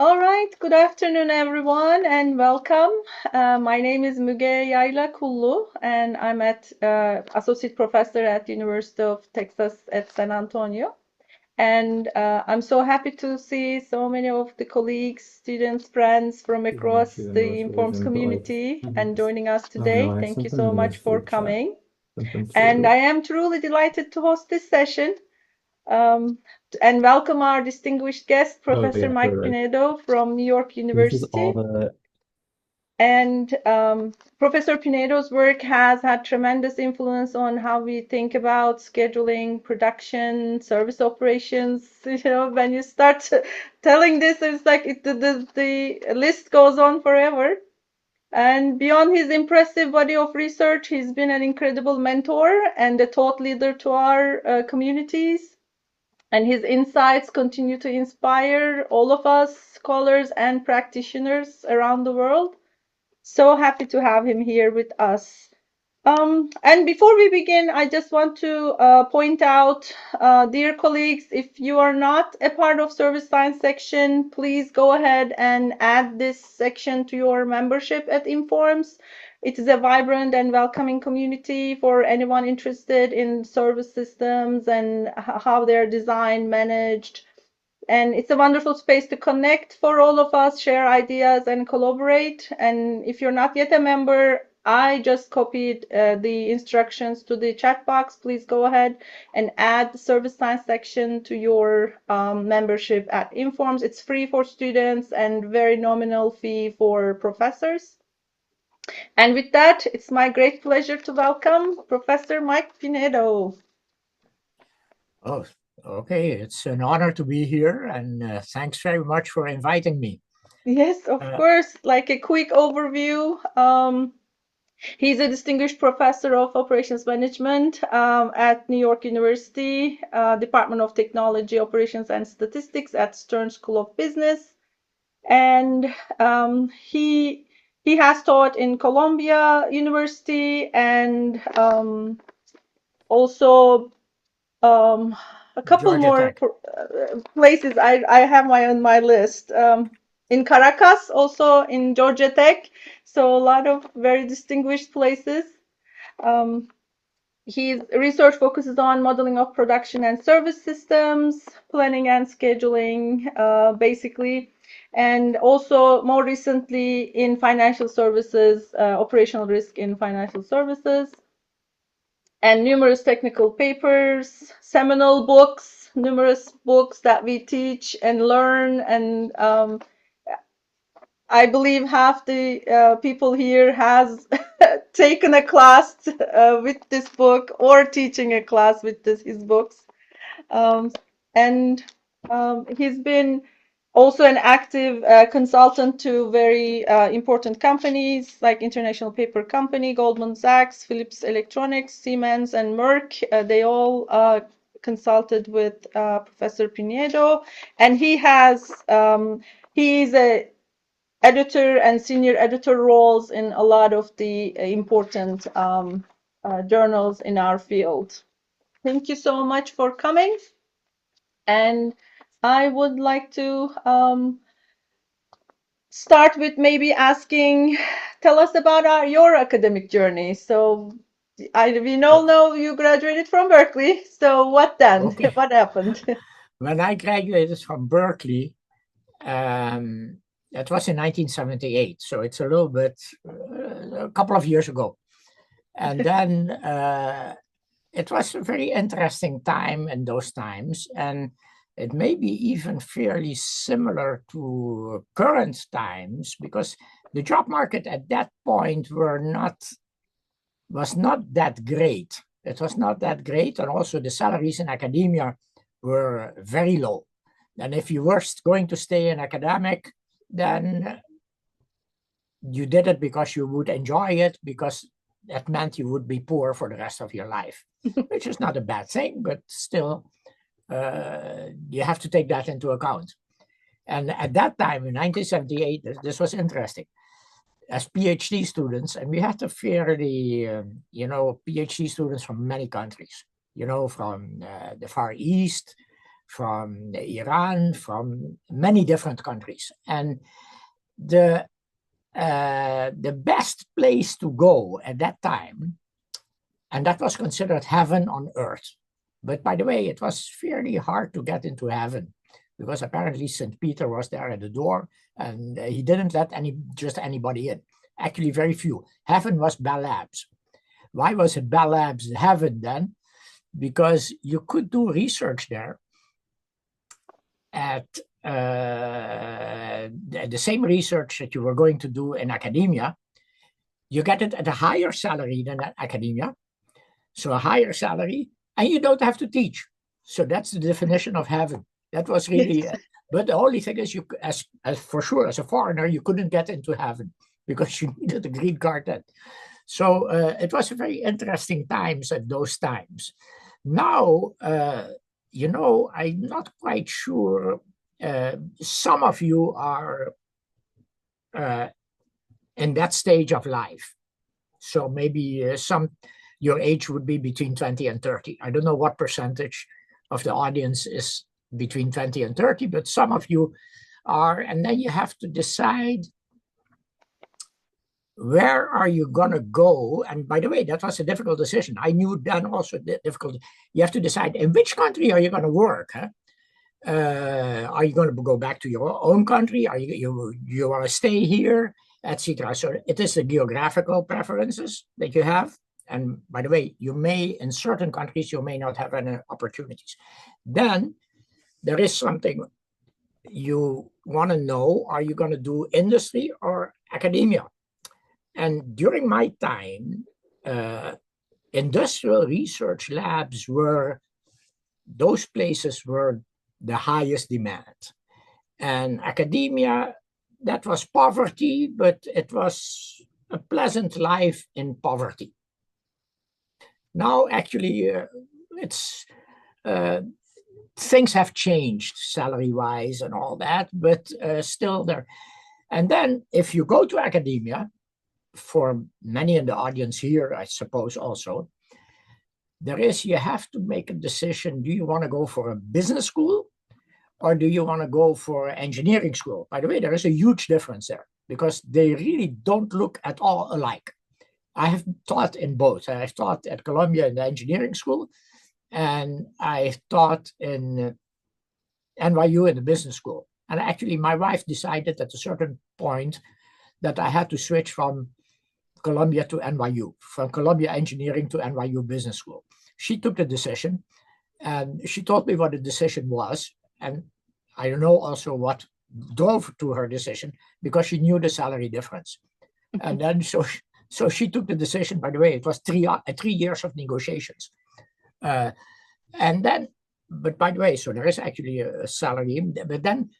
All right, good afternoon, everyone, and welcome. My name is Müge Yayla Kullu, and I'm at associate professor at University of Texas at San Antonio. And I'm so happy to see so many of the colleagues, students, friends from across the Informs community and joining us today. Thank you so much for coming. And I am truly delighted to host this session um, and welcome our distinguished guest, Professor Mike Pinedo from New York University. And Professor Pinedo's work has had tremendous influence on how we think about scheduling, production, service operations. When you start telling this, it's like the list goes on forever. And beyond his impressive body of research, he's been an incredible mentor and a thought leader to our communities. And his insights continue to inspire all of us, scholars and practitioners around the world. So happy to have him here with us. And before we begin, I just want to point out, dear colleagues, if you are not a part of Service Science section, please go ahead and add this section to your membership at Informs. It is a vibrant and welcoming community for anyone interested in service systems and how they're designed, managed. And it's a wonderful space to connect for all of us, share ideas, and collaborate. And if you're not yet a member, I just copied the instructions to the chat box. Please go ahead and add the service science section to your membership at Informs. It's free for students and very nominal fee for professors. And with that, it's my great pleasure to welcome Professor Mike Pinedo. Oh, okay. It's an honor to be here, and thanks very much for inviting me. Yes, of course. Like a quick overview. He's a distinguished professor of operations management at New York University, Department of Technology, Operations and Statistics at Stern School of Business. And he has taught in Columbia University and also a couple Georgia more Tech. places I have on my list. In Caracas, also in Georgia Tech. So a lot of very distinguished places. His research focuses on modeling of production and service systems, planning and scheduling, basically, and also more recently in financial services, operational risk in financial services, and numerous technical papers, seminal books, numerous books that we teach and learn. And I believe half the people here has taken a class with this book or teaching a class with his books. Um, and he's been also an active consultant to very important companies like International Paper Company, Goldman Sachs, Philips Electronics, Siemens, and Merck. They all consulted with Professor Pinedo, and he's a editor and senior editor roles in a lot of the important journals in our field. Thank you so much for coming. And I would like to start with maybe asking, tell us about your academic journey. So we all know you graduated from Berkeley. So what then? Okay. What happened? When I graduated from Berkeley, that was in 1978. So it's a little bit, a couple of years ago. And then it was a very interesting time in those times. And it may be even fairly similar to current times because the job market at that point was not that great. It was not that great, and also the salaries in academia were very low. And if you were going to stay in academic, then you did it because you would enjoy it, because that meant you would be poor for the rest of your life, which is not a bad thing, but still, you have to take that into account. And at that time, in 1978, this was interesting. As PhD students, and we had a fairly, PhD students from many countries, from the Far East, from Iran, from many different countries. And the best place to go at that time, and that was considered heaven on earth. But by the way, it was fairly hard to get into heaven because apparently St. Peter was there at the door and he didn't let just anybody in. Actually, very few. Heaven was Bell Labs. Why was it Bell Labs heaven then? Because you could do research there at the same research that you were going to do in academia. You get it at a higher salary than at academia. So a higher salary, and you don't have to teach. So that's the definition of heaven. That was really, but the only thing is, you, as for sure, as a foreigner, you couldn't get into heaven because you needed a green card then. So it was a very interesting times at those times. Now, you know, I'm not quite sure. Some of you are in that stage of life. So maybe your age would be between 20 and 30. I don't know what percentage of the audience is between 20 and 30, but some of you are, and then you have to decide where are you going to go. And by the way, that was a difficult decision. I knew then also difficult. You have to decide in which country are you going to work. Huh? Are you going to go back to your own country? Are you want to stay here, etc.? So it is the geographical preferences that you have. And by the way, you may, in certain countries, you may not have any opportunities. Then there is something you want to know, are you going to do industry or academia? And during my time, industrial research labs were, those places were the highest demand. And academia, that was poverty, but it was a pleasant life in poverty. Now, actually, things have changed salary-wise and all that, but still there. And then if you go to academia, for many in the audience here, I suppose also, you have to make a decision. Do you want to go for a business school or do you want to go for engineering school? By the way, there is a huge difference there because they really don't look at all alike. I have taught in both. I've taught at Columbia in the engineering school, and I taught in NYU in the business school. And actually, my wife decided at a certain point that I had to switch from Columbia to NYU, from Columbia Engineering to NYU Business School. She took the decision, and she told me what the decision was. And I don't know also what drove to her decision, because she knew the salary difference. And then so she took the decision. By the way, it was 3 years of negotiations. And then, but by the way, so there is actually a salary. But then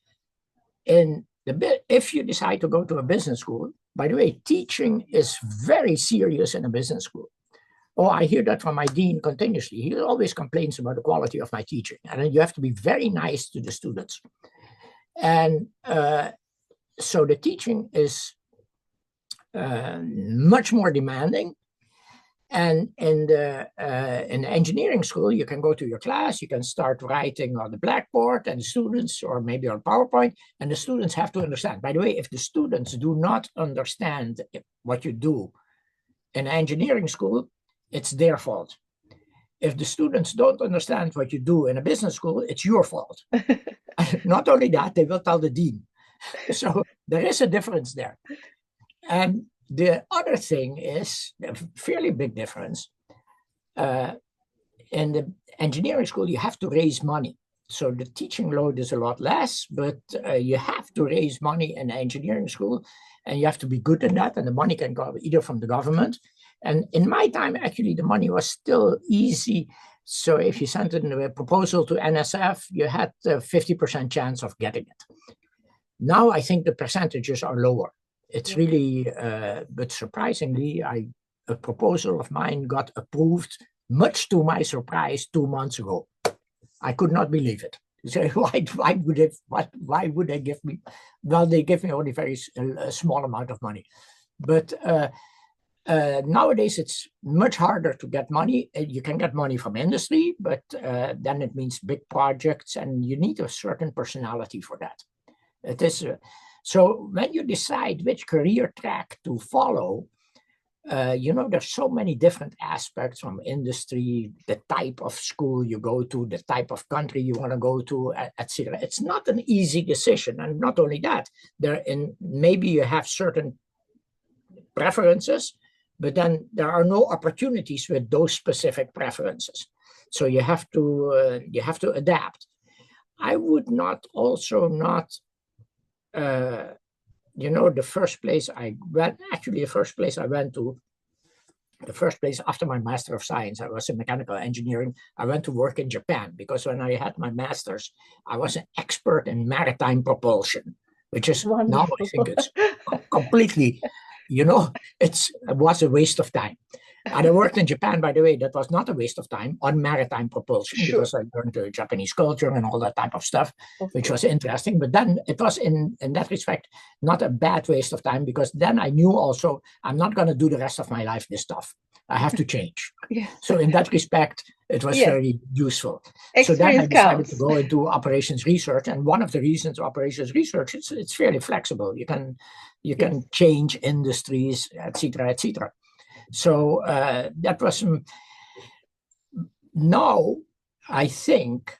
if you decide to go to a business school, by the way, teaching is very serious in a business school. Oh, I hear that from my dean continuously. He always complains about the quality of my teaching. And then you have to be very nice to the students. And so the teaching is much more demanding. And in the engineering school, you can go to your class, you can start writing on the blackboard, and the students, or maybe on PowerPoint, and the students have to understand. By the way, if the students do not understand what you do in engineering school, it's their fault. If the students don't understand what you do in a business school, it's your fault. Not only that, they will tell the dean. So there is a difference there. And the other thing is a fairly big difference. In the engineering school, you have to raise money. So the teaching load is a lot less, but you have to raise money in the engineering school, and you have to be good in that. And the money can go either from the government. And in my time, actually, the money was still easy. So if you sent in a proposal to NSF, you had a 50% chance of getting it. Now I think the percentages are lower. It's really, but surprisingly, a proposal of mine got approved, much to my surprise, 2 months ago. I could not believe it. So why would they give me? Well, they give me only a very small amount of money, but Nowadays, it's much harder to get money. You can get money from industry, but then it means big projects, and you need a certain personality for that. It is so when you decide which career track to follow, there's so many different aspects from industry, the type of school you go to, the type of country you want to go to, etc. It's not an easy decision, and not only that, maybe you have certain preferences, but then there are no opportunities with those specific preferences. So you have to adapt. I would not the first place I went, the first place after my Master of Science, I was in mechanical engineering. I went to work in Japan because when I had my master's, I was an expert in maritime propulsion, which is Wonderful. now I think it's completely, it was a waste of time. And I worked in Japan, by the way, that was not a waste of time on maritime propulsion, because I learned the Japanese culture and all that type of stuff, which was interesting. But then it was in that respect, not a bad waste of time, because then I knew also I'm not going to do the rest of my life this stuff. I have to change. So in that respect, it was very useful. So then I decided to go into operations research. And one of the reasons operations research is it's fairly flexible. You can change industries, et cetera, et cetera. So that was now I think,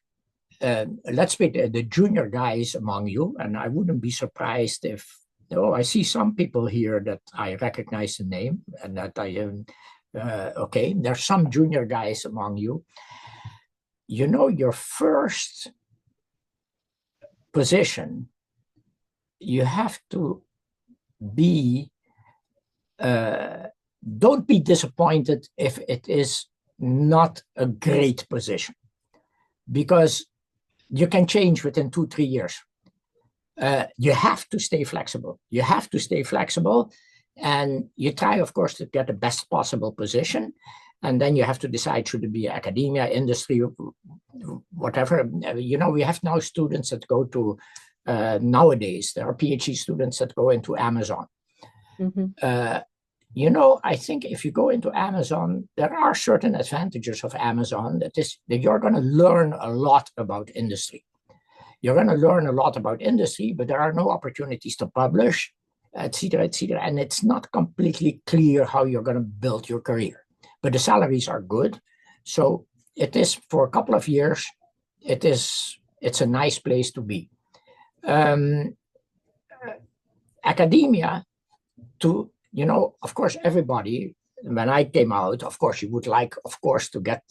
let's be the junior guys among you, and I wouldn't be surprised if, I see some people here that I recognize the name, and that I am, okay, there's some junior guys among you. Your first position, you have to be, don't be disappointed if it is not a great position, because you can change within 2-3 years. You have to stay flexible. And you try, of course, to get the best possible position. And then you have to decide, should it be academia, industry, whatever. We have now students that go to, nowadays, there are PhD students that go into Amazon. I think if you go into Amazon, there are certain advantages of Amazon, that you're going to learn a lot about industry. You're going to learn a lot about industry, but there are no opportunities to publish, et cetera, and it's not completely clear how you're going to build your career. But the salaries are good. So it is, for a couple of years, it's a nice place to be. Academia, of course, everybody, when I came out, of course, you would like, of course, to get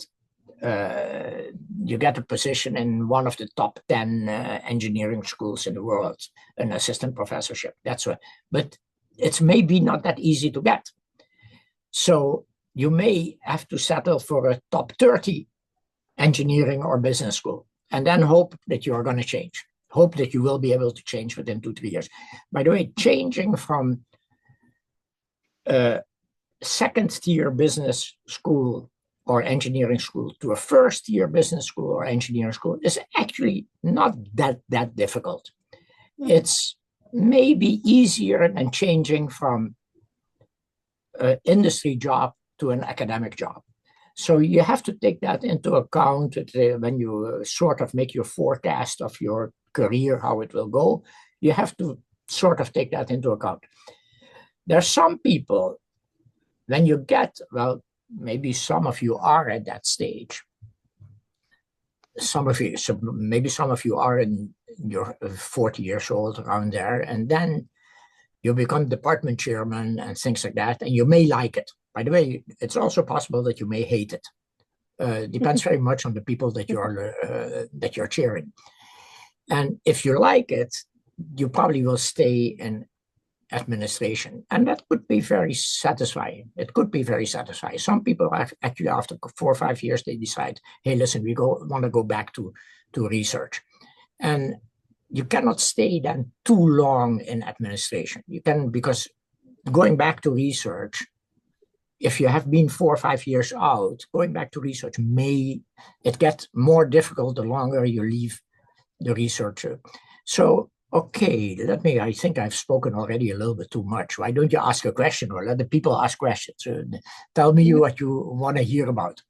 a position in one of the top 10 engineering schools in the world, an assistant professorship. But it's maybe not that easy to get. So you may have to settle for a top 30 engineering or business school, and then hope that you are going to change. Hope that you will be able to change within 2-3 years. By the way, changing from second-tier business school or engineering school to a first-tier business school or engineering school is actually not that difficult. It's maybe easier than changing from an industry job to an academic job. So you have to take that into account when you sort of make your forecast of your career, how it will go. You have to sort of take that into account. There are some people, when you get, maybe some of you are at that stage. Maybe some of you are in your 40 years old, around there, and then you become department chairman and things like that, and you may like it. By the way, it's also possible that you may hate it. Depends very much on the people that you're chairing. And if you like it, you probably will stay in administration, and that could be very satisfying. It could be very satisfying. Some people actually, after 4 or 5 years, they decide, hey, listen, we want to go back to research. And you cannot stay then too long in administration. You can, because going back to research, if you have been 4 or 5 years out, going back to research it gets more difficult the longer you leave the researcher. So Okay, I think I've spoken already a little bit too much. Why don't you ask a question or let the people ask questions? Tell me what you want to hear about.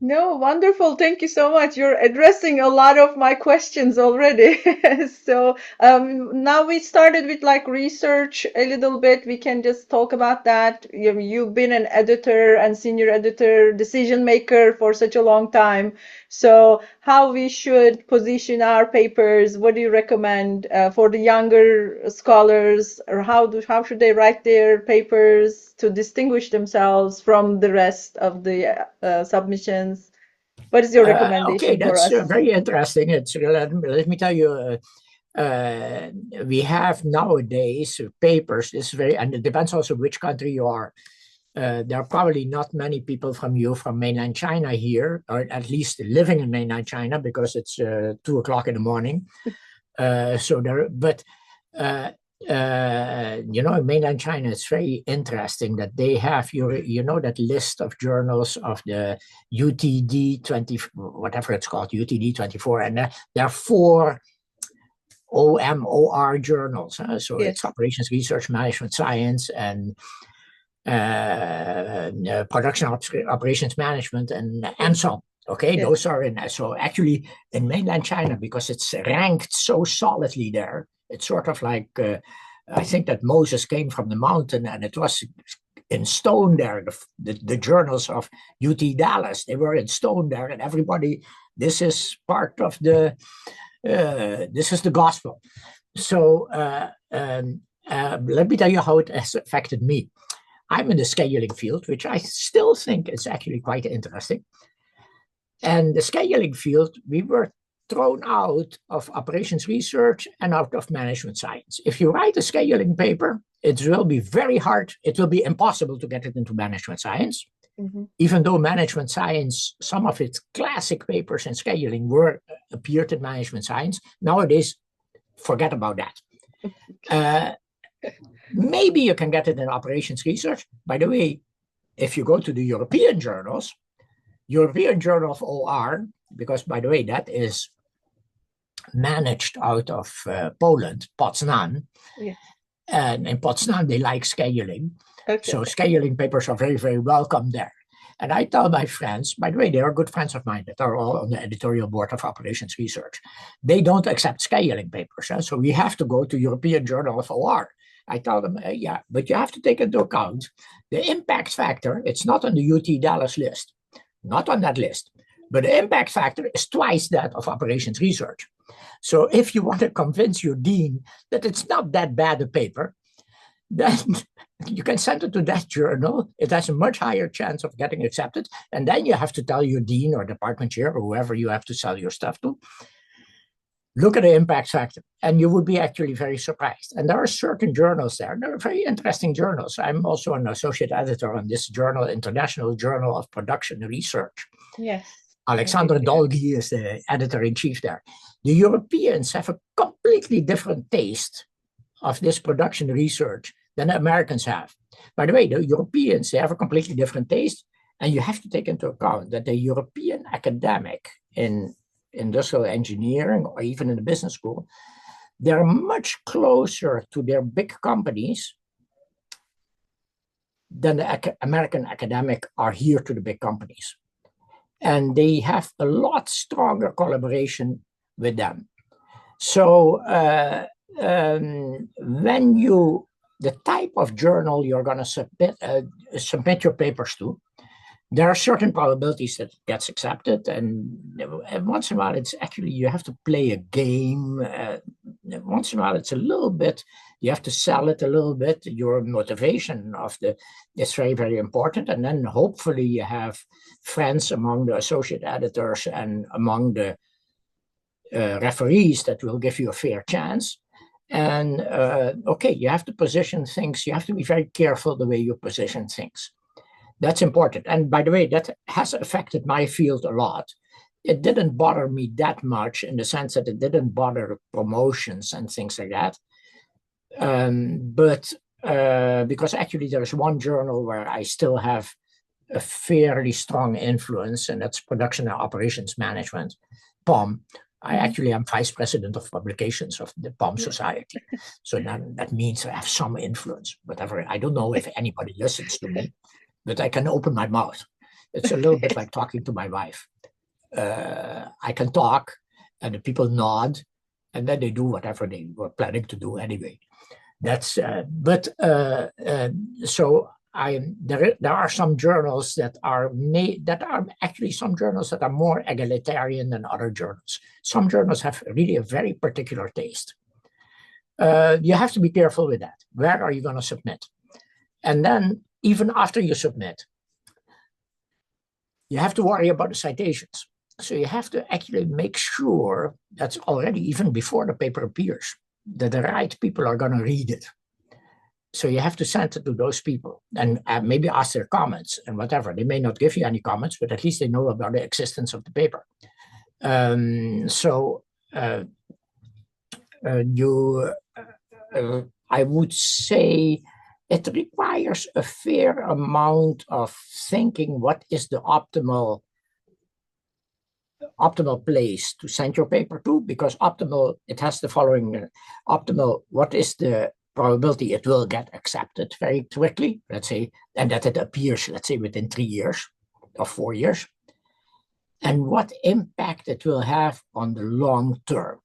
No, wonderful. Thank you so much. You're addressing a lot of my questions already. So now we started with like research a little bit. We can just talk about that. You've been an editor and senior editor, decision maker for such a long time. So how we should position our papers? What do you recommend for the younger scholars, or how should they write their papers to distinguish themselves from the rest of the submissions? What is your Okay, recommendation for that's us? very interesting. Let me tell you, we have nowadays papers. This is very, and it depends also which country you are. There are probably not many people from mainland China here, or at least living in mainland China, because it's 2 o'clock in the morning. But uh, in mainland China, it's very interesting that they have that list of journals of the UTD 20, whatever it's called, UTD 24, and there are four OMOR journals. So Yes, it's Operations Research Management Science and Production Operations Management and so on. Okay, yes. those are so actually in mainland China, because it's ranked so solidly there, it's sort of like I think that Moses came from the mountain and it was in stone there. The journals of UT Dallas, they were in stone there, and everybody, this is part of this is the gospel. So let me tell you how it has affected me. I'm in the scheduling field, which I still think is actually quite interesting. And the scheduling field, we were thrown out of operations research and out of management science. If you write a scheduling paper, it will be very hard. It will be impossible to get it into management science. Mm-hmm. Even though management science, some of its classic papers in scheduling appeared in management science, nowadays, forget about that. Maybe you can get it in operations research. By the way, if you go to the European journals, European Journal of OR, because by the way, that is managed out of Poland, Poznan. Yeah. And in Poznan, they like scheduling. Okay. So scheduling papers are very, very welcome there. And I tell my friends, by the way, they are good friends of mine that are all on the editorial board of operations research. They don't accept scheduling papers. So we have to go to European Journal of OR. I tell them, yeah, but you have to take into account the impact factor. It's not on the UT Dallas list, not on that list, but the impact factor is twice that of operations research. So if you want to convince your dean that it's not that bad a paper, then you can send it to that journal. It has a much higher chance of getting accepted. And then you have to tell your dean or department chair or whoever you have to sell your stuff to, look at the impact factor, and you would be actually very surprised. And there are certain journals there. They're very interesting journals. I'm also an associate editor on this journal, International Journal of Production Research. Yes. Alexander Dolgi is the editor-in-chief there. The Europeans have a completely different taste of this production research than the Americans have. By the way, the Europeans, they have a completely different taste, and you have to take into account that the European academic in industrial engineering or even in the business school, they're much closer to their big companies than the American academic are here to the big companies. And they have a lot stronger collaboration with them. So the type of journal you're going to submit your papers to, there are certain probabilities that it gets accepted, and once in a while, it's actually, you have to play a game. Once in a while, it's a little bit, you have to sell it a little bit. Your motivation is very, very important. And then hopefully you have friends among the associate editors and among the referees that will give you a fair chance. And okay, you have to position things. You have to be very careful the way you position things. That's important. And by the way, that has affected my field a lot. It didn't bother me that much in the sense that it didn't bother promotions and things like that. But because actually there's one journal where I still have a fairly strong influence, and that's Production and Operations Management, POM. I actually am vice president of publications of the Palm Society. So that means I have some influence, whatever. I don't know if anybody listens to me, but I can open my mouth. It's a little bit like talking to my wife. I can talk and the people nod and then they do whatever they were planning to do anyway. That's so there are some journals that are actually some journals that are more egalitarian than other journals. Some journals have really a very particular taste. You have to be careful with that. Where are you going to submit? And then even after you submit, you have to worry about the citations. So you have to actually make sure that's already even before the paper appears, that the right people are going to read it. So you have to send it to those people and maybe ask their comments and whatever. They may not give you any comments, but at least they know about the existence of the paper. I would say it requires a fair amount of thinking. What is the optimal place to send your paper to? Because optimal, it has the following optimal, what is the probability it will get accepted very quickly, let's say, and that it appears, let's say, within 3 years or 4 years, and what impact it will have on the long term.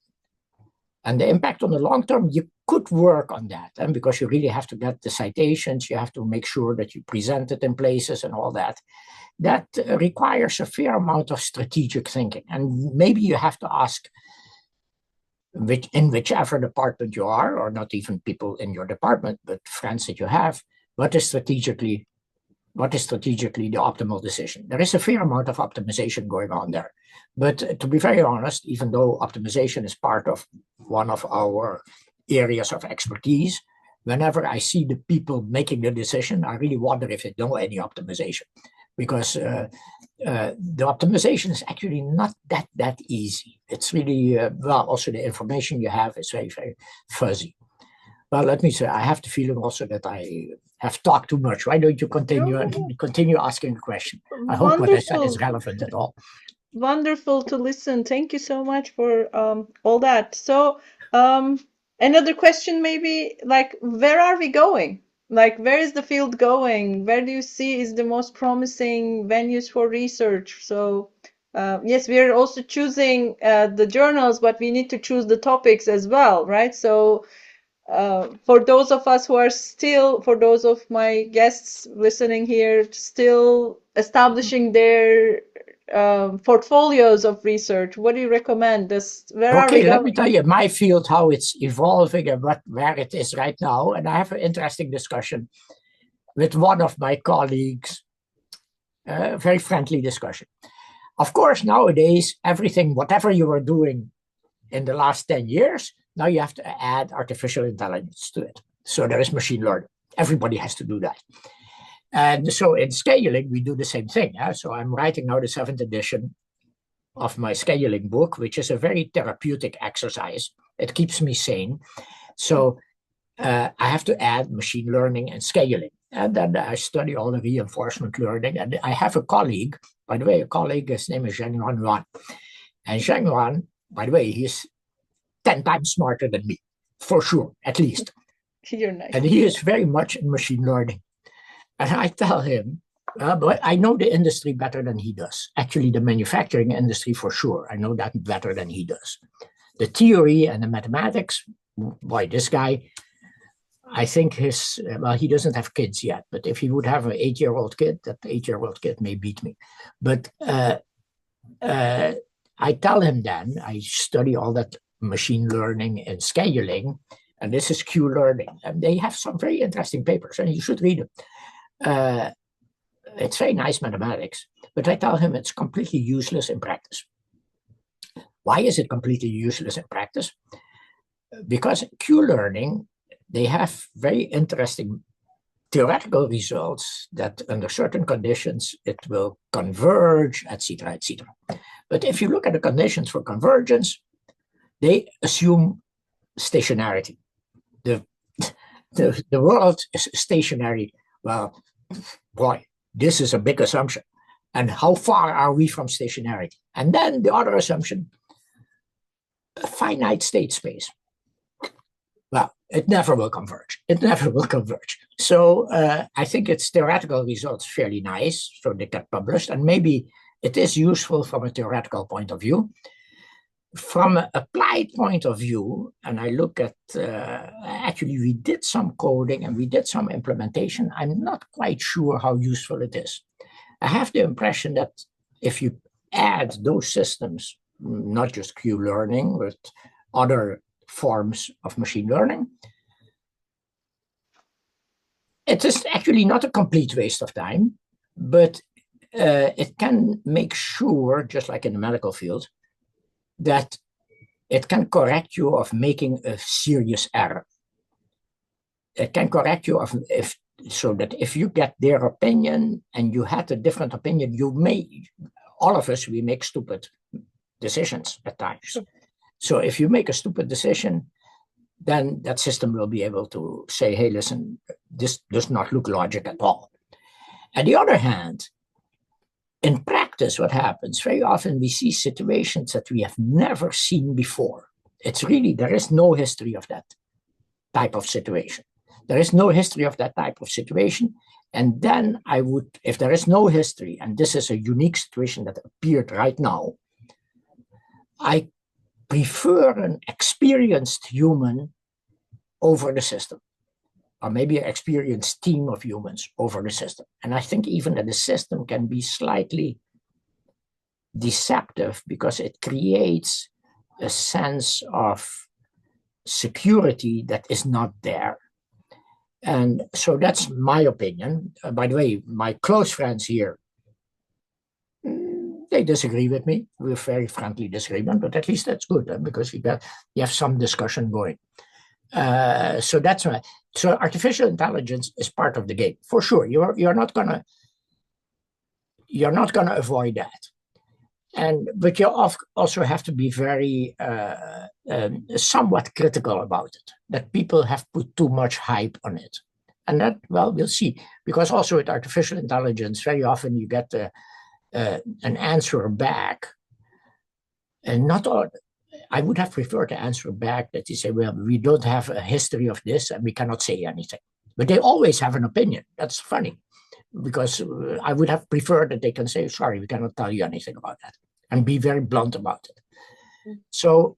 And the impact on the long term, you could work on that, and because you really have to get the citations, you have to make sure that you present it in places and all that. That requires a fair amount of strategic thinking. And maybe you have to ask, in whichever department you are, or not even people in your department, but friends that you have, what is strategically the optimal decision? There is a fair amount of optimization going on there. But to be very honest, even though optimization is part of one of our areas of expertise, whenever I see the people making the decision, I really wonder if they know any optimization. Because the optimization is actually not that easy. It's really, also the information you have is very, very fuzzy. Well, let me say, I have the feeling also that I have talked too much. Why don't you continue and continue asking a question? I hope what I said is relevant at all. Wonderful to listen. Thank you so much for all that. So another question maybe, like, where are we going? Like, where is the field going? Where do you see is the most promising venues for research? So yes, we are also choosing the journals, but we need to choose the topics as well, right? So for those of us who are still, for those of my guests listening here, still establishing their portfolios of research, what do you recommend? Where are we Okay, going? let me tell you my field, how it's evolving and where it is right now. And I have an interesting discussion with one of my colleagues, a very friendly discussion. Of course, nowadays, everything, whatever you were doing in the last 10 years, now you have to add artificial intelligence to it. So there is machine learning. Everybody has to do that. And so in scaling, we do the same thing. So I'm writing now the 7th edition of my scaling book, which is a very therapeutic exercise. It keeps me sane. So I have to add machine learning and scaling. And then I study all the reinforcement learning. And I have a colleague, by the way, his name is Zheng Yuan. And Zheng Yuan, by the way, he's 10 times smarter than me, for sure, at least. You're nice. And he is very much in machine learning. And I tell him, but I know the industry better than he does. Actually, the manufacturing industry, for sure. I know that better than he does. The theory and the mathematics, boy, this guy, I think he doesn't have kids yet, but if he would have an 8-year-old kid, that 8-year-old kid may beat me. But I tell him then, I study all that machine learning and scaling, and this is Q learning. And they have some very interesting papers, and you should read them. It's very nice mathematics, but I tell him it's completely useless in practice. Why is it completely useless in practice? Because Q learning, they have very interesting theoretical results that under certain conditions, it will converge, etc., etc. But if you look at the conditions for convergence, they assume stationarity. The world is stationary. Well, boy, this is a big assumption. And how far are we from stationarity? And then the other assumption, a finite state space. Well, it never will converge. It never will converge. So I think its theoretical results fairly nice, so they get published, and maybe it is useful from a theoretical point of view. From an applied point of view, and I look at, actually we did some coding and we did some implementation. I'm not quite sure how useful it is. I have the impression that if you add those systems, not just Q-learning, but other forms of machine learning, it is actually not a complete waste of time, but it can make sure, just like in the medical field, that it can correct you of making a serious error. It can correct you of so that if you get their opinion and you had a different opinion, all of us, we make stupid decisions at times. So if you make a stupid decision, then that system will be able to say, hey, listen, this does not look logic at all. On the other hand, in practice, what happens, very often we see situations that we have never seen before. It's really, there is no history of that type of situation. There is no history of that type of situation. And then I would, if there is no history, and this is a unique situation that appeared right now, I prefer an experienced human over the system, or maybe an experienced team of humans over the system. And I think even that the system can be slightly deceptive because it creates a sense of security that is not there. And so that's my opinion. By the way, my close friends here, they disagree with me. We're very friendly disagreement, but at least that's good because you have some discussion going. So that's right. So artificial intelligence is part of the game for sure. You're not gonna avoid that, but you also have to be very somewhat critical about it. That people have put too much hype on it, and that, well, we'll see. Because also with artificial intelligence, very often you get an answer back, and not all. I would have preferred to answer back that you say, well, we don't have a history of this and we cannot say anything. But they always have an opinion. That's funny, because I would have preferred that they can say, sorry, we cannot tell you anything about that, and be very blunt about it. So,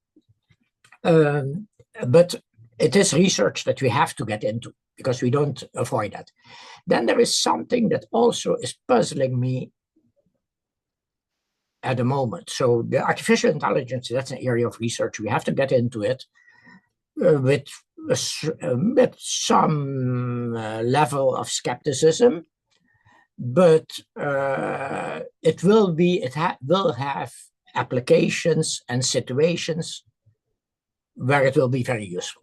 but it is research that we have to get into because we don't avoid that. Then there is something that also is puzzling me at the moment. So the artificial intelligence, that's an area of research. We have to get into it with some level of skepticism, but it will have applications and situations where it will be very useful.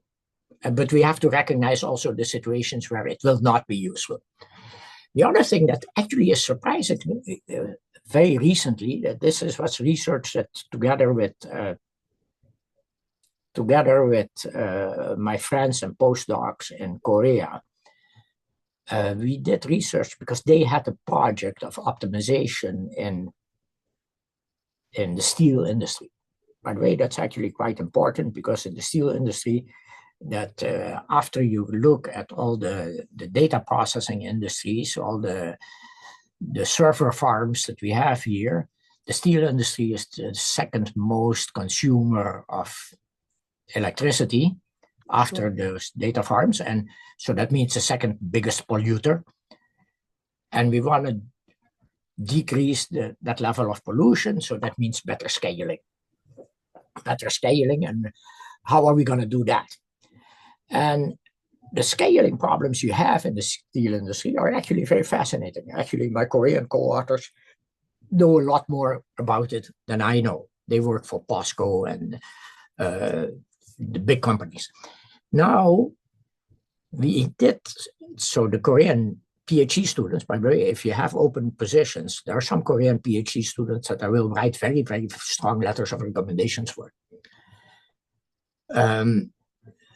But we have to recognize also the situations where it will not be useful. The other thing that actually is surprising me very recently, that this was research that together with my friends and postdocs in Korea, we did research because they had a project of optimization in the steel industry. By the way, that's actually quite important because in the steel industry, that after you look at all the data processing industries, all the server farms that we have here, the steel industry is the second most consumer of electricity after those data farms. And so that means the second biggest polluter. And we want to decrease that level of pollution. So that means better scaling. And how are we going to do that? And the scaling problems you have in the steel industry are actually very fascinating. Actually, my Korean co-authors know a lot more about it than I know. They work for POSCO and the big companies. Now, so the Korean PhD students, by the way, if you have open positions, there are some Korean PhD students that I will write very, very strong letters of recommendations for.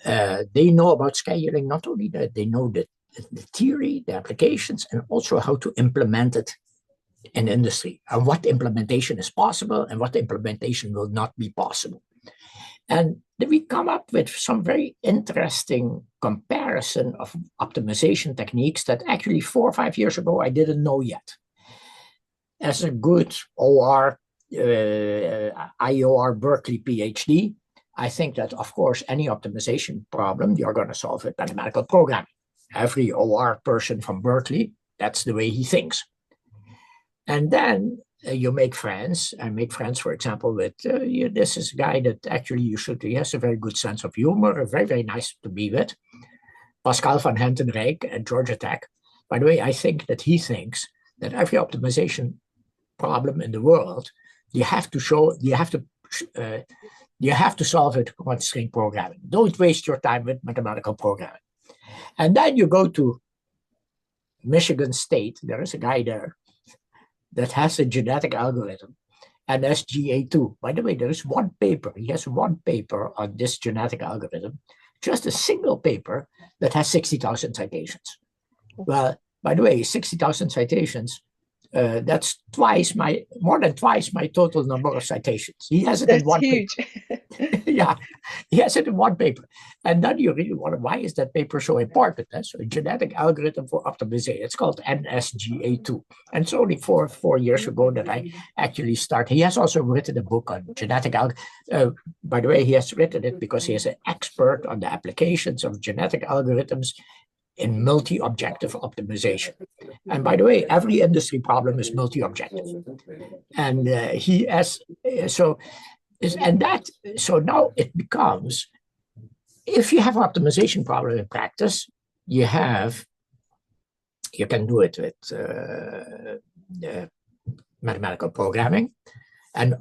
They know about scaling. Not only that, they know the theory, the applications, and also how to implement it in industry, and what implementation is possible and what implementation will not be possible. And then we come up with some very interesting comparison of optimization techniques that actually 4 or 5 years ago I didn't know yet. As a good OR, IOR Berkeley PhD, I think that, of course, any optimization problem, you're going to solve with mathematical programming. Every OR person from Berkeley, that's the way he thinks. And then you make friends. I make friends, for example, with this is a guy that actually he has a very good sense of humor, very, very nice to be with. Pascal van Hentenrijk at Georgia Tech. By the way, I think that he thinks that every optimization problem in the world, you have to solve it with string programming. Don't waste your time with mathematical programming. And then you go to Michigan State. There is a guy there that has a genetic algorithm, NSGA2. By the way, there is one paper. He has one paper on this genetic algorithm, just a single paper that has 60,000 citations. Well, by the way, 60,000 citations, that's more than twice my total number of citations. He has it in one huge. paper. Yeah, he has it in one paper. And then you really wonder, why is that paper so important? So a genetic algorithm for optimization. It's called NSGA2. And it's only four years ago that I actually started. He has also written a book on genetic algorithms. By the way, he has written it because he is an expert on the applications of genetic algorithms in multi-objective optimization. And by the way, every industry problem is multi-objective. And so now it becomes, if you have an optimization problem in practice, you can do it with mathematical programming. And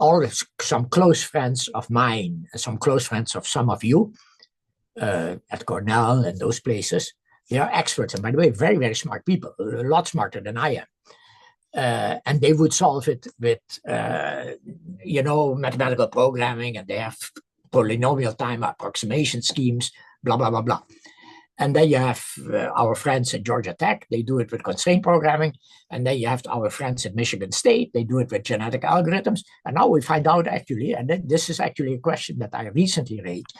some close friends of mine, some close friends of some of you at Cornell and those places, they are experts, and by the way, very, very smart people, a lot smarter than I am. And they would solve it with, mathematical programming, and they have polynomial time approximation schemes, blah, blah, blah, blah. And then you have our friends at Georgia Tech, they do it with constraint programming. And then you have our friends at Michigan State, they do it with genetic algorithms. And now we find out actually, and this is actually a question that I recently raised,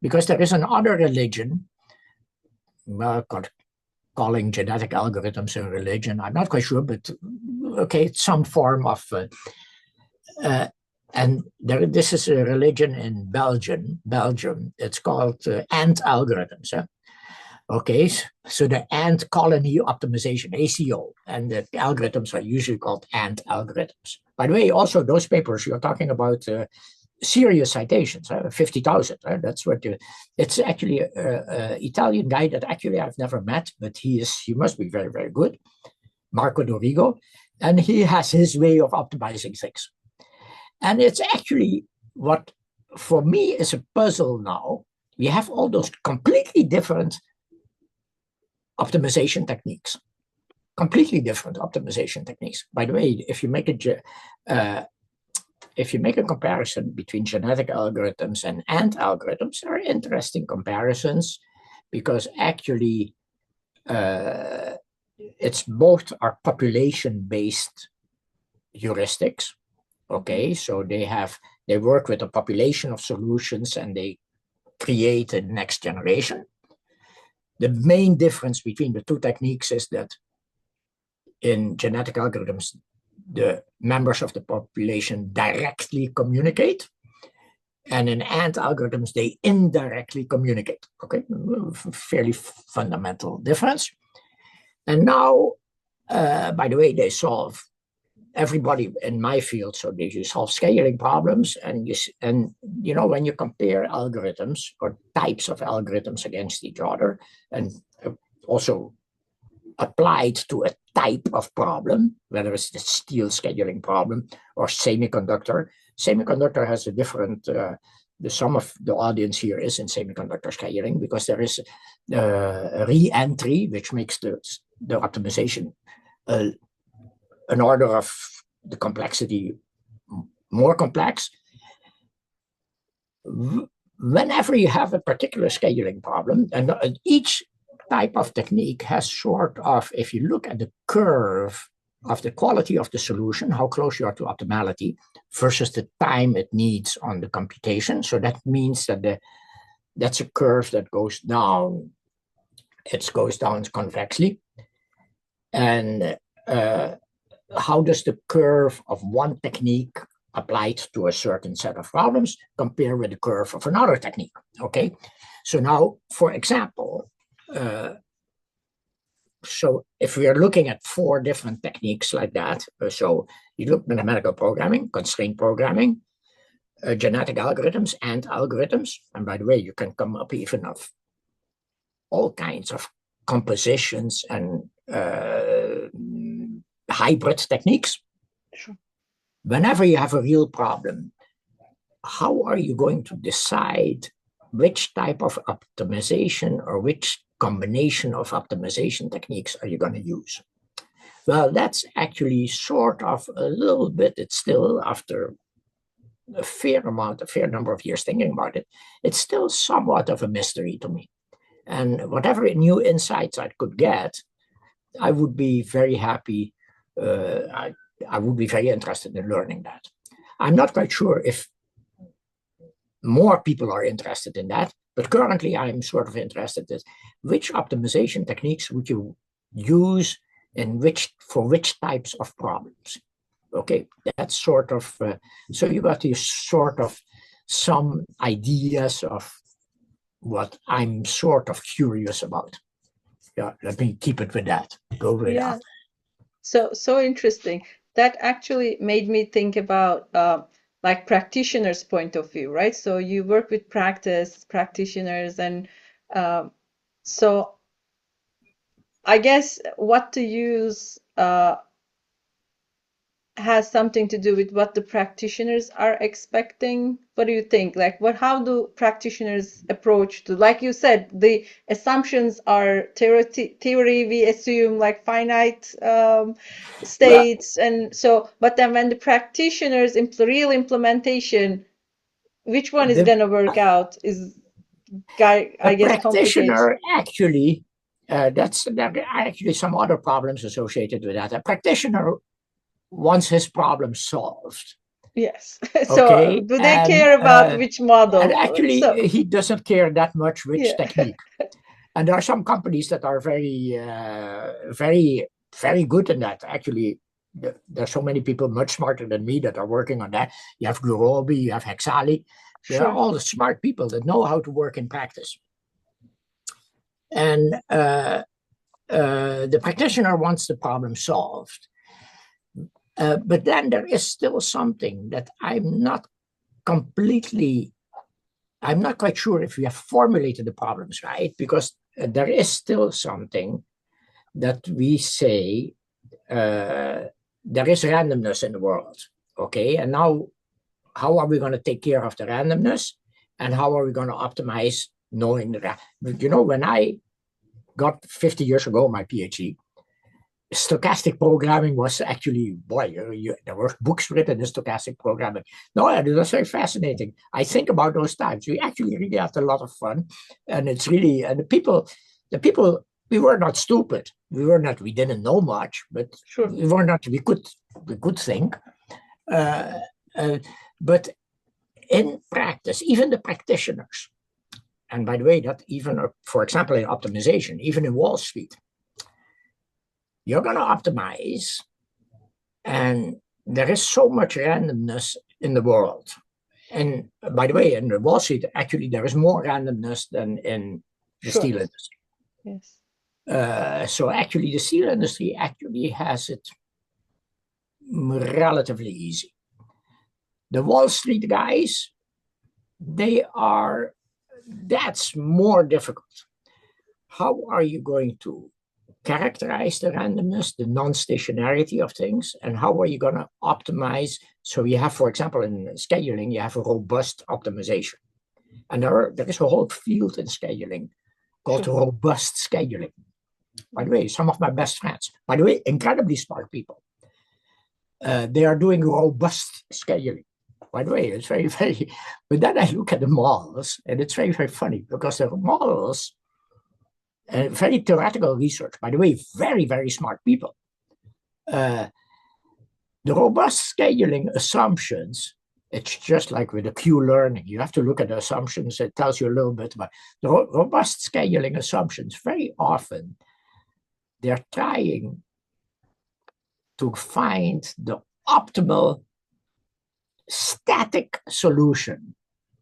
because there is another religion, calling genetic algorithms a religion, I'm not quite sure, but okay, it's some form of, this is a religion in Belgium. It's called ant algorithms. Okay, so the ant colony optimization, ACO, and the algorithms are usually called ant algorithms. By the way, also those papers you're talking about, serious citations, 50,000. That's what it's actually an Italian guy that actually I've never met, but he must be very, very good, Marco Dorigo, and he has his way of optimizing things. And it's actually what for me is a puzzle now. We have all those completely different optimization techniques. Completely different optimization techniques. By the way, if you make a comparison between genetic algorithms and ant algorithms, there are interesting comparisons because actually it's both are population-based heuristics. Okay, so they work with a population of solutions and they create a next generation. The main difference between the two techniques is that in genetic algorithms, the members of the population directly communicate. And in ant algorithms, they indirectly communicate. Okay, fairly fundamental difference. And now, by the way, they solve everybody in my field. So they solve scaling problems. And when you compare algorithms or types of algorithms against each other, and also applied to a type of problem, whether it's the steel scheduling problem or semiconductor. Semiconductor has a different, the sum of the audience here is in semiconductor scheduling because there is a re-entry, which makes the optimization an order of the complexity more complex. Whenever you have a particular scheduling problem, and each type of technique has sort of, if you look at the curve of the quality of the solution, how close you are to optimality, versus the time it needs on the computation. So that means that that's a curve that goes down. It goes down convexly. And how does the curve of one technique applied to a certain set of problems compare with the curve of another technique? Okay, so now, for example, so if we are looking at 4 different techniques like that, so you look at mathematical programming, constraint programming, genetic algorithms, and algorithms. And by the way, you can come up even of all kinds of compositions and hybrid techniques. Sure. Whenever you have a real problem, how are you going to decide which type of optimization or which combination of optimization techniques are you going to use? Well, that's actually sort of a little bit, it's still, after a fair number of years thinking about it, it's still somewhat of a mystery to me. And whatever new insights I could get, I would be very happy. I would be very interested in learning that. I'm not quite sure if more people are interested in that, but currently I'm sort of interested in which optimization techniques would you use and for which types of problems. Okay, that's sort of, so you got these sort of some ideas of what I'm sort of curious about. Yeah, let me keep it with that. Go with that. So interesting. That actually made me think about like practitioners' point of view, right? So you work with practitioners, and so I guess what to use has something to do with what the practitioners are expecting. What do you think? Like, how do practitioners approach to, like you said, the assumptions are theory, we assume like finite states, and so, but then when the practitioners real implementation, which one is going to work out is, I guess, complicated. Practitioner actually, there are actually some other problems associated with that. A practitioner wants his problem solved. Yes. Okay. So do they care about which model? And actually, So, he doesn't care that much which yeah. technique. And there are some companies that are very, very good in that. Actually, there's so many people much smarter than me that are working on that. You have Gurobi, you have Hexali. They're Sure. all the smart people that know how to work in practice. And the practitioner wants the problem solved. But then there is still something that I'm not quite sure if we have formulated the problems right, because there is still something that we say there is randomness in the world. Okay, and now how are we going to take care of the randomness, and how are we going to optimize knowing that? You know, when I got 50 years ago my PhD, stochastic programming was actually, there were books written in stochastic programming. No, it was very fascinating. I think about those times. We actually really had a lot of fun, and it's really, and the people, we were not stupid. We didn't know much, but Sure. we could think. But in practice, even the practitioners, and by the way, that even, for example, in optimization, even in Wall Street, you're going to optimize, and there is so much randomness in the world. And by the way, in the Wall Street, actually, there is more randomness than in the steel industry. Yes. So actually, the steel industry actually has it relatively easy. The Wall Street guys, that's more difficult. How are you going to characterize the randomness, the non-stationarity of things, and how are you going to optimize? So you have, for example, in scheduling, you have a robust optimization. And there is a whole field in scheduling called robust scheduling. By the way, some of my best friends, by the way, incredibly smart people, they are doing robust scheduling. By the way, it's very, very, but then I look at the models, and it's very, very funny, because the models, very theoretical research, by the way, very, very smart people. Uh, the robust scheduling assumptions, it's just like with the Q learning. You have to look at the assumptions. It tells you a little bit about the robust scheduling assumptions. Very often, they're trying to find the optimal static solution.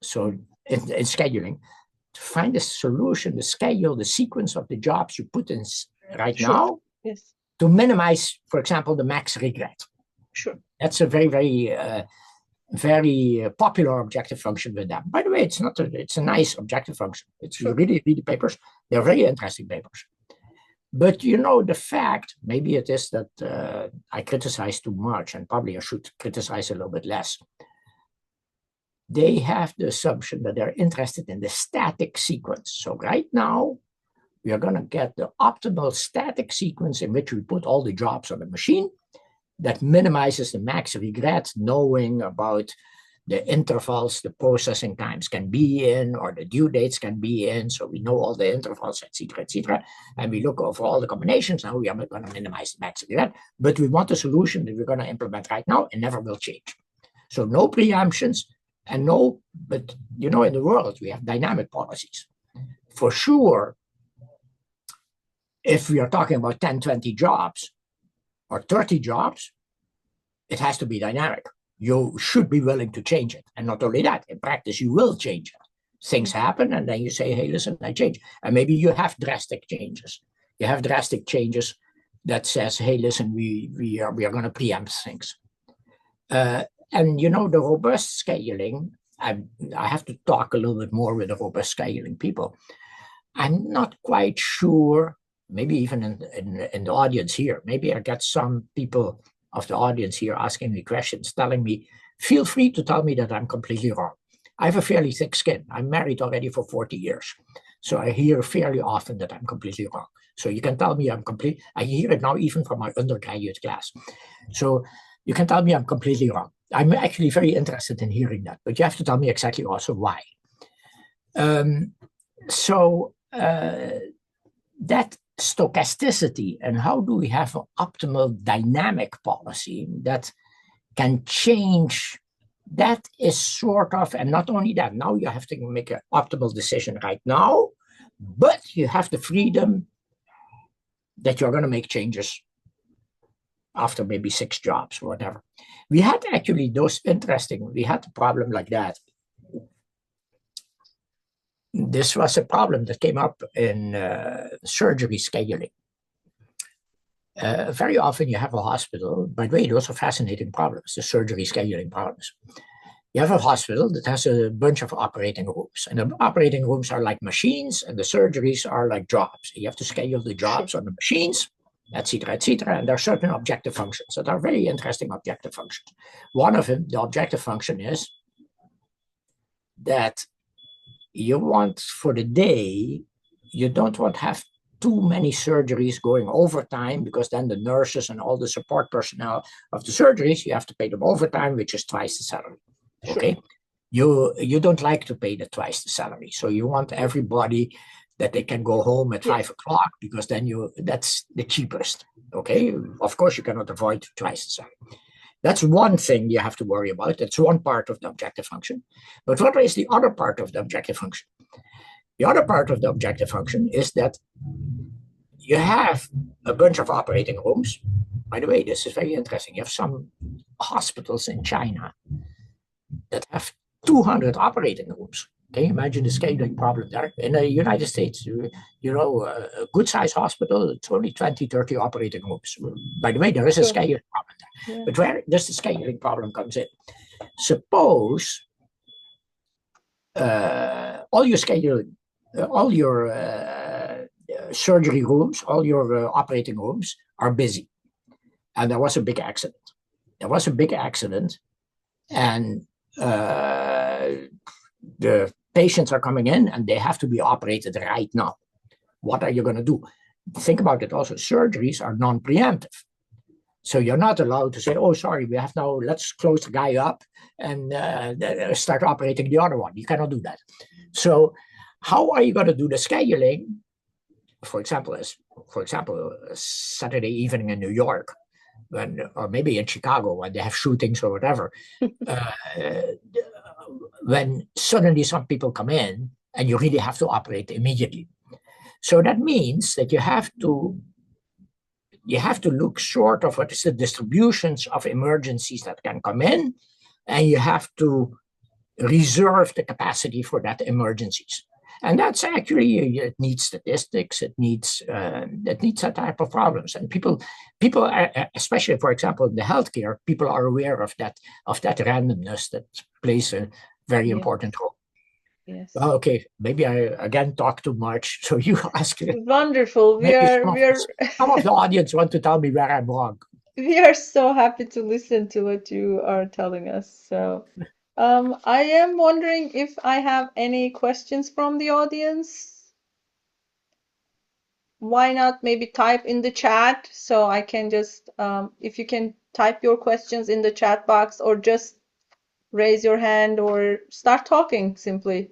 So in scheduling, to find the solution, the schedule, the sequence of the jobs you put in right Sure. now, Yes. to minimize, for example, the max regret. Sure. That's a very popular objective function with them. By the way, it's a nice objective function. Sure. You really read the papers. They're very interesting papers. But the fact, maybe it is that I criticize too much, and probably I should criticize a little bit less. They have the assumption that they're interested in the static sequence. So right now, we are going to get the optimal static sequence in which we put all the jobs on the machine that minimizes the max regret, knowing about the intervals the processing times can be in, or the due dates can be in. So we know all the intervals, et cetera, and we look over all the combinations. Now we are not going to minimize the max regret, but we want a solution that we're going to implement right now and never will change. So no preemptions and no, but in the world, we have dynamic policies. For sure, if we are talking about 10, 20 jobs or 30 jobs, it has to be dynamic. You should be willing to change it. And not only that, in practice, you will change it. Things happen, and then you say, hey, listen, I change. And maybe you have drastic changes. You have drastic changes that says, hey, listen, we are going to preempt things. And the robust scheduling, I have to talk a little bit more with the robust scheduling people. I'm not quite sure, maybe even in the audience here, maybe I get some people of the audience here asking me questions, telling me, feel free to tell me that I'm completely wrong. I have a fairly thick skin. I'm married already for 40 years. So I hear fairly often that I'm completely wrong. So you can tell me I hear it now even from my undergraduate class. So you can tell me I'm completely wrong. I'm actually very interested in hearing that, but you have to tell me exactly also why. That stochasticity and how do we have an optimal dynamic policy that can change, that is sort of, and not only that, now you have to make an optimal decision right now, but you have the freedom that you're going to make changes after maybe 6 jobs or whatever. We had actually we had a problem like that. This was a problem that came up in surgery scheduling. Very often you have a hospital, by the way, those are fascinating problems, the surgery scheduling problems. You have a hospital that has a bunch of operating rooms, and the operating rooms are like machines, and the surgeries are like jobs. You have to schedule the jobs on the machines, et cetera, and there are certain objective functions that are very interesting objective functions. One of them, the objective function, is that you want for the day, you don't want to have too many surgeries going overtime, because then the nurses and all the support personnel of the surgeries, you have to pay them overtime, which is twice the salary. Sure. Okay, you don't like to pay the twice the salary, so you want everybody that they can go home at 5 o'clock, because then that's the cheapest. Okay, of course you cannot avoid twice the salary. That's one thing you have to worry about. That's one part of the objective function. But what is the other part of the objective function? The other part of the objective function is that you have a bunch of operating rooms. By the way, this is very interesting. You have some hospitals in China that have 200 operating rooms. Can you imagine the scaling problem there? In the United States, a good-sized hospital, it's only 20, 30 operating rooms. By the way, there is a scaling problem there. Yeah. But where does the scaling problem comes in? Suppose all your scheduling, all your surgery rooms, all your operating rooms are busy. And there was a big accident. And the patients are coming in and they have to be operated right now. What are you going to do? Think about it also. Surgeries are non-preemptive. So you're not allowed to say, oh, sorry, let's close the guy up and start operating the other one. You cannot do that. So how are you going to do the scheduling? For example, Saturday evening in New York, or maybe in Chicago when they have shootings or whatever, uh, when suddenly some people come in and you really have to operate immediately. So that means that you have to look short of what is the distributions of emergencies that can come in, and you have to reserve the capacity for that emergencies. And that's actually, it needs statistics, it needs that type of problems. And people are, especially, for example, in the healthcare, people are aware of that randomness that plays a very important role. Yes. Well, okay, maybe I again talk too much, so you ask. Wonderful. Some of the audience want to tell me where I'm wrong. We are so happy to listen to what you are telling us. So, I am wondering if I have any questions from the audience. Why not maybe type in the chat so I can just, if you can type your questions in the chat box or just raise your hand or start talking simply.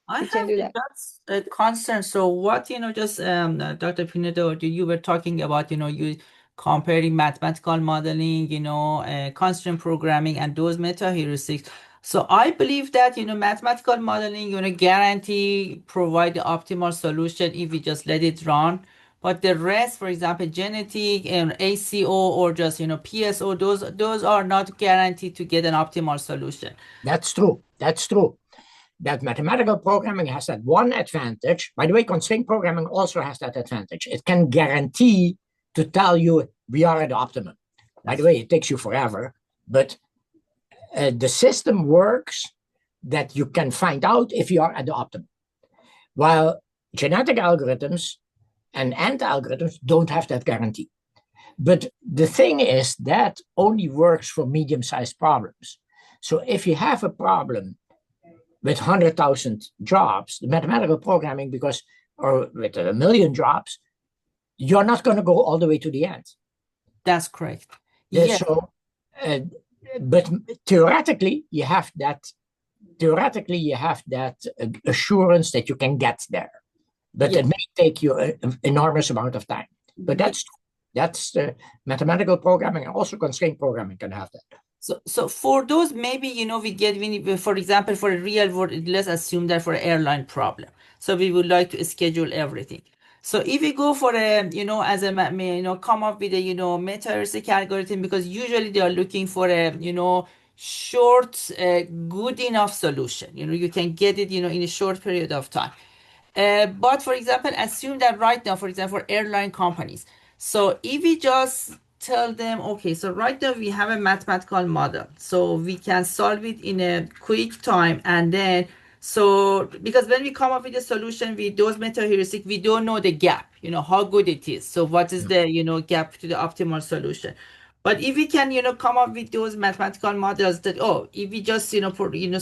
I We can do that. just a concern. So what, just Dr. Pinedo, you were talking about, you comparing mathematical modeling, constraint programming and those meta heuristics. So I believe that, mathematical modeling, guarantee provide the optimal solution if we just let it run. But the rest, for example, genetic and ACO or just, PSO, those are not guaranteed to get an optimal solution. That's true. That mathematical programming has that one advantage. By the way, constraint programming also has that advantage. It can guarantee to tell you we are at the optimum. By the way, it takes you forever, but the system works that you can find out if you are at the optimum. While genetic algorithms and AND algorithms don't have that guarantee. But the thing is that only works for medium-sized problems. So if you have a problem with 100,000 jobs, the mathematical programming, or with 1 million jobs, you're not going to go all the way to the end. That's correct. Yeah. So, but theoretically, you have that assurance that you can get there. But it may take you an enormous amount of time. But that's the mathematical programming, and also constraint programming can have that. So for those, maybe, for example, for a real world, let's assume that for an airline problem. So we would like to schedule everything. So if we go for a, come up with a, meta-heuristic algorithm, because usually they are looking for a, short, good enough solution. You can get it, in a short period of time. But for example, assume that right now, for example, for airline companies. So if we just tell them, okay, so right now we have a mathematical model, so we can solve it in a quick time, and then because when we come up with a solution with those meta heuristic, we don't know the gap, how good it is. So what is the gap to the optimal solution? But if we can, come up with those mathematical models that, if we just,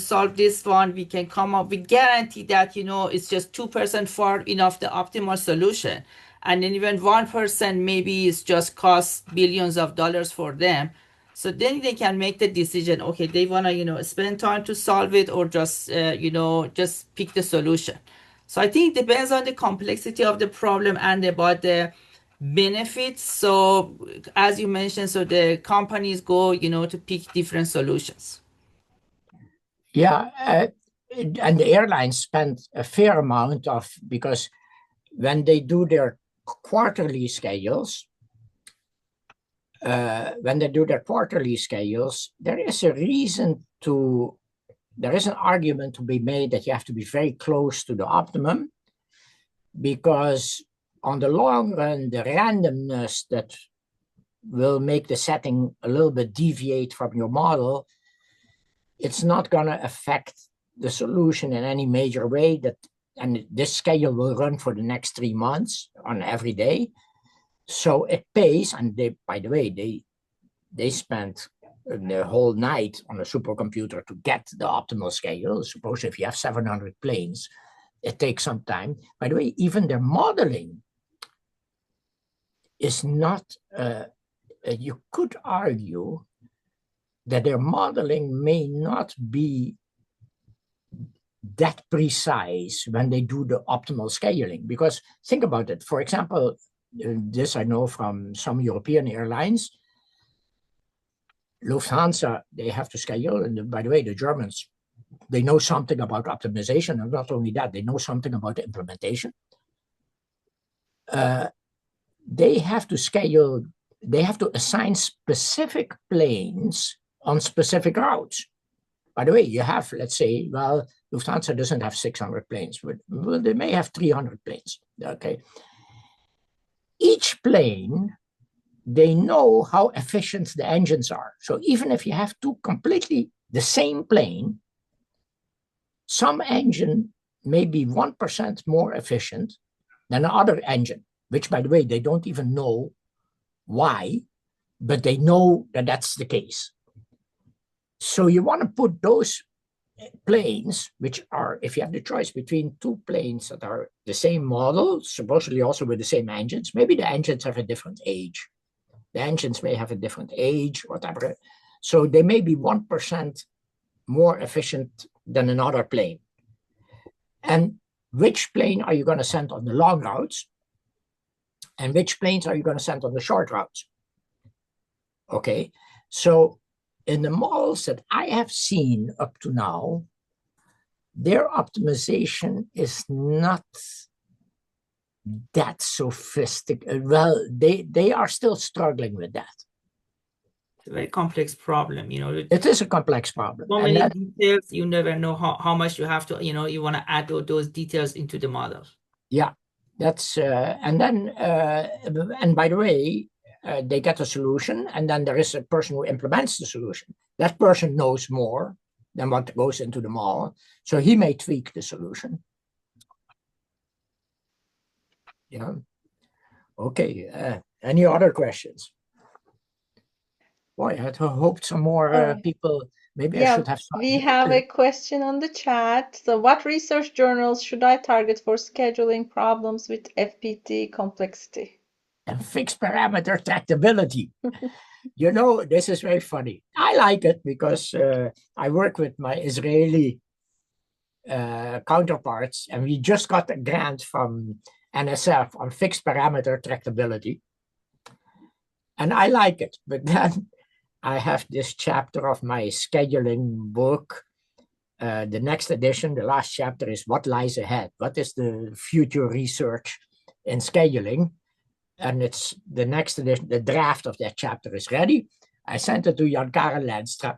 solve this one, we can come up, we guarantee that, it's just 2% far enough the optimal solution. And then even 1% maybe is just cost billions of dollars for them. So then they can make the decision, okay, they want to, spend time to solve it, or just, just pick the solution. So I think it depends on the complexity of the problem and about the benefits. So as you mentioned, so the companies go, to pick different solutions. Yeah, and the airlines spend a fair amount because when they do their quarterly schedules, there is an argument to be made that you have to be very close to the optimum, because on the long run, the randomness that will make the setting a little bit deviate from your model, it's not going to affect the solution in any major way. And this schedule will run for the next 3 months on every day. So it pays, and by the way, they spent the whole night on a supercomputer to get the optimal schedule. Suppose if you have 700 planes, it takes some time. By the way, even their modeling is not, you could argue that their modeling may not be that precise when they do the optimal scheduling. Because think about it. For example, this I know from some European airlines, Lufthansa, they have to schedule. And by the way, the Germans, they know something about optimization. And not only that, they know something about the implementation. They have to schedule, they have to assign specific planes on specific routes. By the way, you have, let's say, well, Lufthansa doesn't have 600 planes, but well, they may have 300 planes. Okay. Each plane, they know how efficient the engines are. So even if you have two completely the same plane, some engine may be 1% more efficient than another engine, which, by the way, they don't even know why, but they know that that's the case. So you want to put those planes, which are, if you have the choice between two planes that are the same model, supposedly also with the same engines, maybe the engines have a different age. The engines may have a different age, whatever. So they may be 1% more efficient than another plane. And which plane are you going to send on the long routes? And which planes are you going to send on the short routes? Okay, so in the models that I have seen up to now, their optimization is not that sophisticated. Well, they are still struggling with that. It's a very complex problem, you know. It is a complex problem. So many details, you never know how much you have to, you know, you want to add those details into the model. Yeah, that's, and then, and by the way, they get a solution, and then there is a person who implements the solution. That person knows more than what goes into the model, so he may tweak the solution. Yeah. Okay. Any other questions? Boy, I had hoped some more people. Maybe I should have. We have a question on the chat. So, what research journals should I target for scheduling problems with FPT complexity? And fixed parameter tractability. You know, this is very funny. I like it because I work with my Israeli counterparts, and we just got a grant from NSF on fixed parameter tractability. And I like it, but then I have this chapter of my scheduling book. The next edition, the last chapter is what lies ahead. What is the future research in scheduling? And it's the next edition, the draft of that chapter is ready. I sent it to Jan-Karel Lenstra.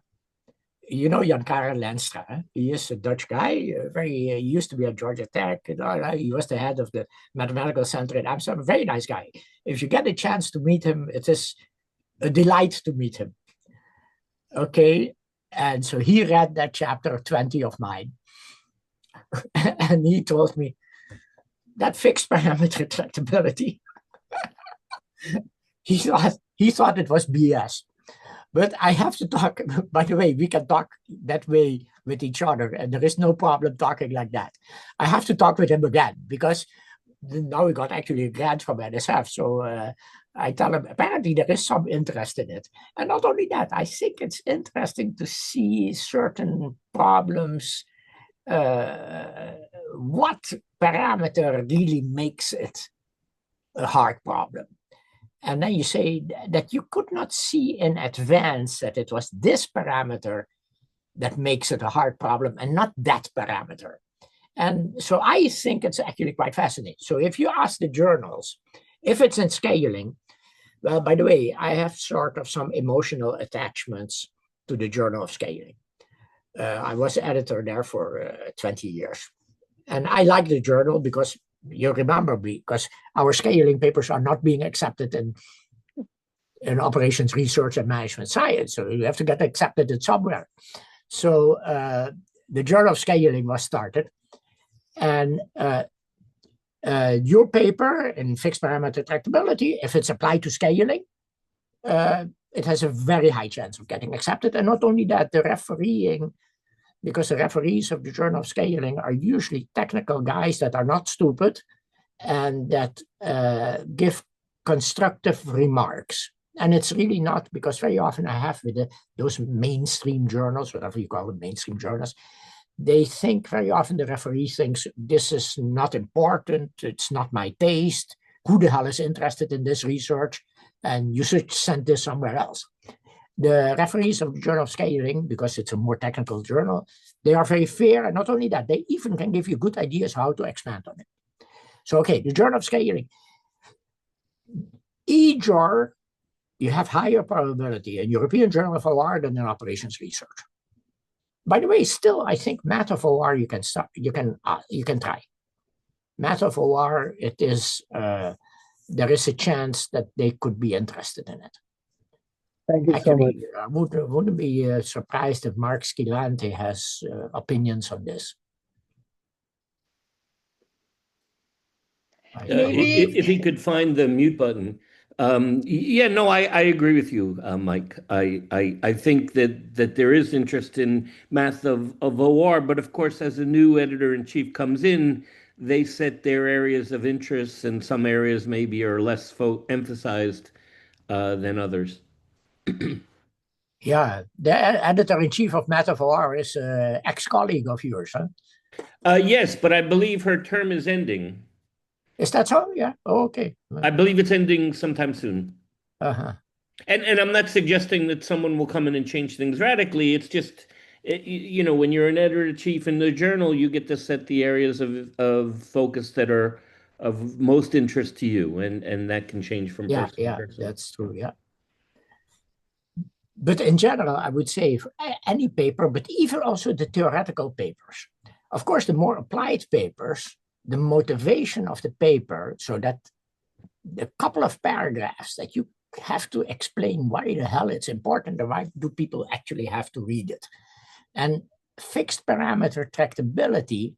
You know Jan-Karel Lenstra, huh? He is a Dutch guy, he used to be at Georgia Tech. He was the head of the Mathematical Center in Amsterdam, a very nice guy. If you get a chance to meet him, it is a delight to meet him. Okay, and so he read that chapter 20 of mine, and he told me that fixed parameter tractability, he thought it was BS. But I have to talk, by the way, we can talk that way with each other, and there is no problem talking like that. I have to talk with him again, because now we got actually a grant from NSF, so I tell him, apparently there is some interest in it. And not only that, I think it's interesting to see certain problems, what parameter really makes it a hard problem. And then you say that you could not see in advance that it was this parameter that makes it a hard problem and not that parameter. And so I think it's actually quite fascinating. So if you ask the journals, if it's in scaling, well, by the way, I have sort of some emotional attachments to the Journal of Scaling. I was editor there for 20 years. And I like the journal because you remember me, because our scaling papers are not being accepted in operations research and management science. So you have to get accepted in somewhere. So the Journal of Scaling was started. And your paper in fixed parameter tractability, if it's applied to scaling, it has a very high chance of getting accepted. And not only that, the refereeing, because the referees of the Journal of Scaling are usually technical guys that are not stupid and that give constructive remarks. And it's really not, because very often I have with those mainstream journals, whatever you call them, mainstream journals, they think very often, the referee thinks, this is not important, it's not my taste, who the hell is interested in this research, and you should send this somewhere else. The referees of the Journal of Scaling, because it's a more technical journal, they are very fair. And not only that, they even can give you good ideas how to expand on it. So, okay, the Journal of Scaling. EJOR, you have higher probability in European Journal of OR than in operations research. By the way, still, I think Math of OR you can start, you can try. Math of OR, it is there is a chance that they could be interested in it. Thank you so much. Actually, I wouldn't be surprised if Mark Skilante has opinions on this. Maybe- If he could find the mute button. Yeah, no, I agree with you, Mike. I think that there is interest in Math of OR, but of course, as a new editor-in-chief comes in, they set their areas of interest, and some areas maybe are less emphasized than others. Yeah, the editor-in-chief of Math of OR is an ex-colleague of yours, huh? Yes, but I believe her term is ending. Is that so? Yeah. Oh, okay. I believe it's ending sometime soon. Uh-huh. And I'm not suggesting that someone will come in and change things radically. It's just, you know, when you're an editor-in-chief in the journal, you get to set the areas of focus that are of most interest to you, and that can change from person to person. That's true. Yeah. But in general, I would say for any paper, but even also the theoretical papers. Of course, the more applied papers, the motivation of the paper, so that the couple of paragraphs that you have to explain why the hell it's important and why do people actually have to read it. And fixed parameter tractability,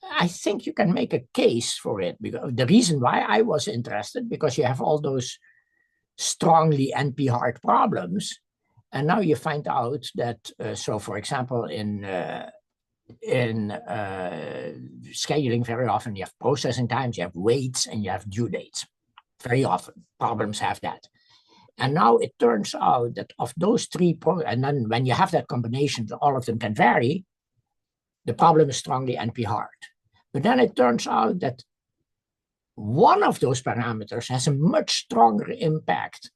I think you can make a case for it. Because the reason why I was interested, because you have all those strongly NP-hard problems. And now you find out that, so for example, in scheduling, very often you have processing times, you have waits, and you have due dates. Very often problems have that. And now it turns out that of those three, and then when you have that combination, all of them can vary, the problem is strongly NP-hard. But then it turns out that one of those parameters has a much stronger impact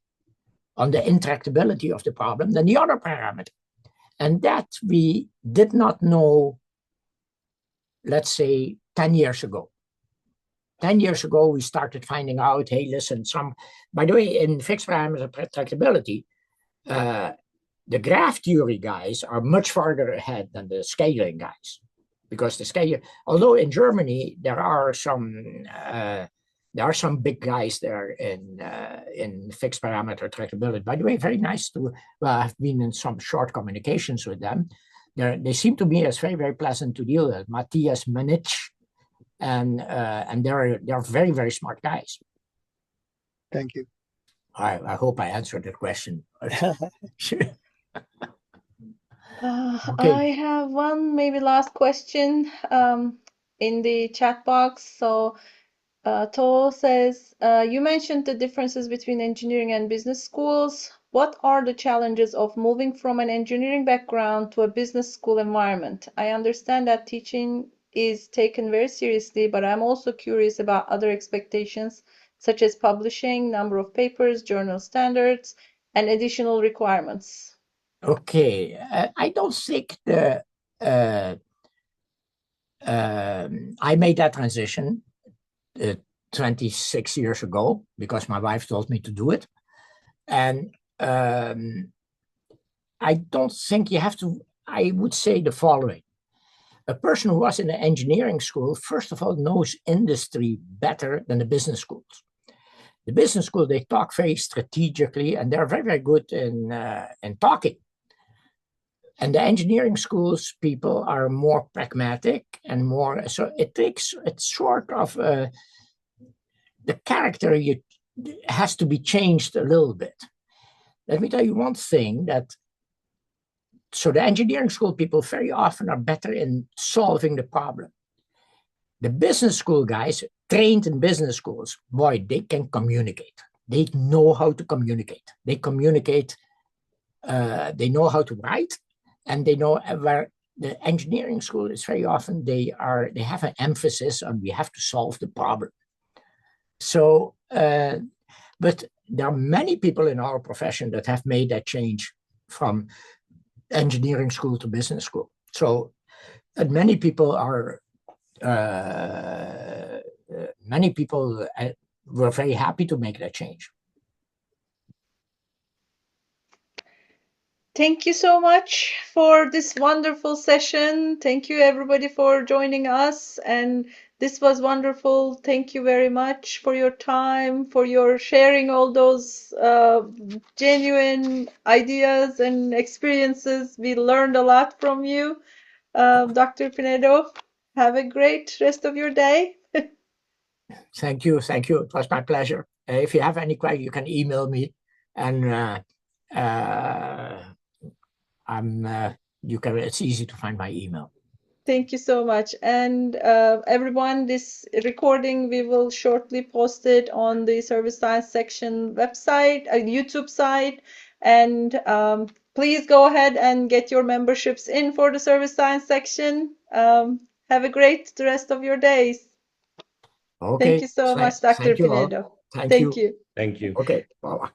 on the intractability of the problem than the other parameter. And that we did not know, let's say, 10 years ago. 10 years ago, we started finding out, hey, listen, by the way, in fixed parameter tractability, the graph theory guys are much farther ahead than the scaling guys. Because the scale, although in Germany, there are some big guys there in fixed parameter tractability. By the way, very nice to, well, I've been in some short communications with them. They seem to me as very, very pleasant to deal with. Matthias Manich, and they're very, very smart guys. Thank you. I hope I answered the question. Okay. I have one maybe last question in the chat box. So To says, you mentioned the differences between engineering and business schools. What are the challenges of moving from an engineering background to a business school environment? I understand that teaching is taken very seriously, but I'm also curious about other expectations, such as publishing, number of papers, journal standards, and additional requirements. Okay, I don't think I made that transition 26 years ago because my wife told me to do it. And I don't think you have to, I would say the following. A person who was in an engineering school, first of all, knows industry better than the business schools. The business school, they talk very strategically and they're very, very good in talking. And the engineering schools people are more pragmatic and more, so it's sort of, the character has to be changed a little bit. Let me tell you one thing so the engineering school people very often are better in solving the problem. The business school guys trained in business schools, boy, they can communicate. They know how to communicate. They communicate, they know how to write, and they know where the engineering school is very often, they have an emphasis on we have to solve the problem. So, but there are many people in our profession that have made that change from engineering school to business school. So, and many people were very happy to make that change. Thank you so much for this wonderful session. Thank you everybody for joining us, and this was wonderful. Thank you very much for your time, for your sharing all those genuine ideas and experiences. We learned a lot from you, Dr. Pinedo. Have a great rest of your day. Thank you. It was my pleasure. If you have any questions, you can email me, and it's easy to find my email. Thank you so much. And everyone, this recording, we will shortly post it on the Service Science section website, YouTube site. And please go ahead and get your memberships in for the Service Science section. Have a great rest of your days. Okay. Thank you so much, Dr. Thank you all. Pinedo. Thank you. you. Thank you. Okay. Bye.